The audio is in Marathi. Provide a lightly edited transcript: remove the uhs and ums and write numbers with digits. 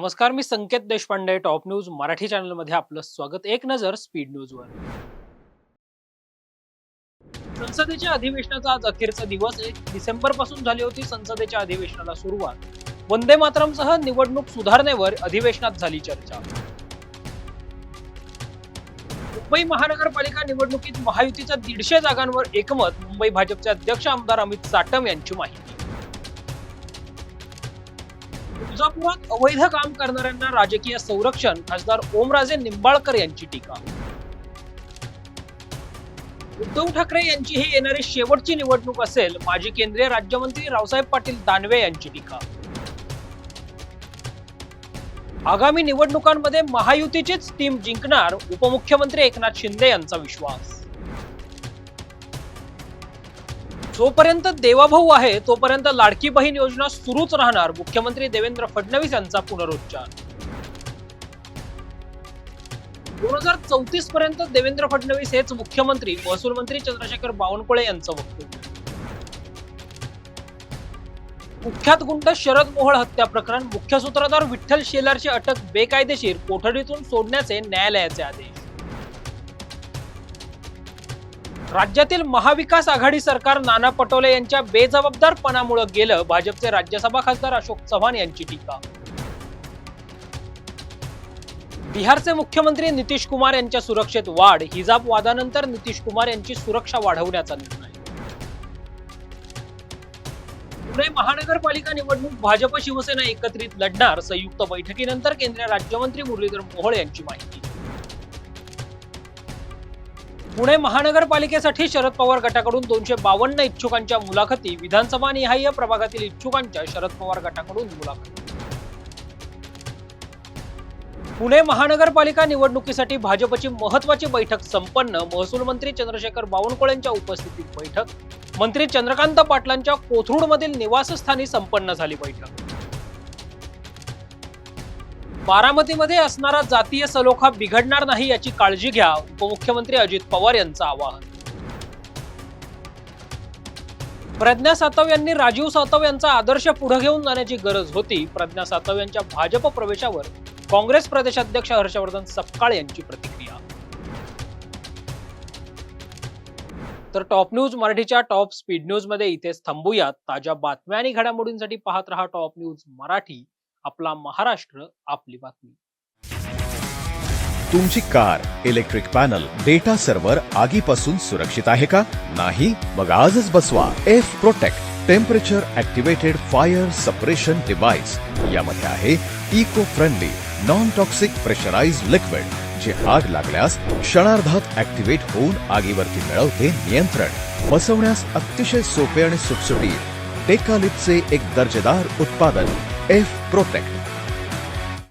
नमस्कार, मी संकेत देशपांडे. टॉप न्यूज मराठी चॅनलमध्ये आपलं स्वागत. एक नजर स्पीड न्यूजवर. संसदेच्या अधिवेशनाचा आज अखेरचा दिवस. 1 डिसेंबर पासून झाली होती संसदेच्या अधिवेशनाला सुरुवात. वंदे मातरमसह निवडणूक सुधारणेवर अधिवेशनात झाली चर्चा. मुंबई महानगरपालिका निवडणुकीत महायुतीच्या 150 जागांवर एकमत. मुंबई भाजपचे अध्यक्ष आमदार अमित साटम यांची माहिती. तुळजापुरात अवैध काम करणाऱ्यांना राजकीय संरक्षण. खासदार ओमराजे निंबाळकर यांची टीका. उद्धव ठाकरे यांची ही येणारी शेवटची निवडणूक असेल. माजी केंद्रीय राज्यमंत्री रावसाहेब पाटील दानवे यांची टीका. आगामी निवडणुकांमध्ये महायुतीचीच टीम जिंकणार. उपमुख्यमंत्री एकनाथ शिंदे यांचा विश्वास. जोपर्यंत देवाभाऊ आहे तोपर्यंत लाडकी बहीण योजना सुरूच राहणार. मुख्यमंत्री देवेंद्र फडणवीस यांचा पुनरुच्चार. 2034 पर्यंत देवेंद्र फडणवीस हेच मुख्यमंत्री. महसूल मंत्री चंद्रशेखर बावनकुळे यांचं वक्तव्य. कुख्यात गुंड शरद मोहोळ हत्या प्रकरण. मुख्य सूत्रधार विठ्ठल शेलारची अटक बेकायदेशीर. कोठडीतून सोडण्याचे न्यायालयाचे आदेश. राज्यातील महाविकास आघाडी सरकार नाना पटोले यांच्या बेजबाबदारपणामुळे गेलं. भाजपचे राज्यसभा खासदार अशोक चव्हाण यांची टीका. बिहारचे मुख्यमंत्री नितीश कुमार यांच्या सुरक्षेत वाढ. हिजाब वादानंतर नितीश कुमार यांची सुरक्षा वाढवण्याचा निर्णय. पुणे महानगरपालिका निवडणूक भाजप शिवसेना एकत्रित लढणार. संयुक्त बैठकीनंतर केंद्रीय राज्यमंत्री मुरलीधर मोहोळ यांची माहिती. पुणे महानगरपालिकेसाठी शरद पवार गटाकडून 252 इच्छुकांच्या मुलाखती. विधानसभा निहाय प्रभागातील इच्छुकांच्या शरद पवार गटाकडून मुलाखती. पुणे महानगरपालिका निवडणुकीसाठी भाजपची महत्वाची बैठक संपन्न. महसूल मंत्री चंद्रशेखर बावनकुळेंच्या उपस्थितीत बैठक. मंत्री चंद्रकांत पाटलांच्या कोथरूडमधील निवासस्थानी संपन्न झाली बैठक. बारामतीमध्ये असणारा जातीय सलोखा बिघडणार नाही याची काळजी घ्या. उपमुख्यमंत्री अजित पवार यांचं आवाहन. प्रज्ञा सातव यांनी राजीव सातव यांचा आदर्श पुढे घेऊन जाण्याची गरज होती. प्रज्ञा सातव यांच्या भाजप प्रवेशावर काँग्रेस प्रदेशाध्यक्ष हर्षवर्धन सपकाळ यांची प्रतिक्रिया. तर टॉप न्यूज मराठीच्या टॉप स्पीड न्यूज मध्ये इथेच थांबूयात. ताज्या बातम्या आणि घडामोडींसाठी पाहत रहा टॉप न्यूज मराठी. आपला महाराष्ट्र, आपली बातमी. तुमची car, electric panel, data server आगीपासून सुरक्षित आहे का? नाही? मग आजच बसवा F protect temperature activated fire suppression device. यामध्ये आहे eco friendly non toxic pressurised liquid, जे आग लागल्यास क्षणार्धात ऍक्टिव्हेट होऊन आगीवरती मिळवते नियंत्रण. बसवण्यास अतिशय सोपे आणि सुटसुटीत. टेकालिपचे एक दर्जेदार उत्पादन एफ प्रोटेक्ट.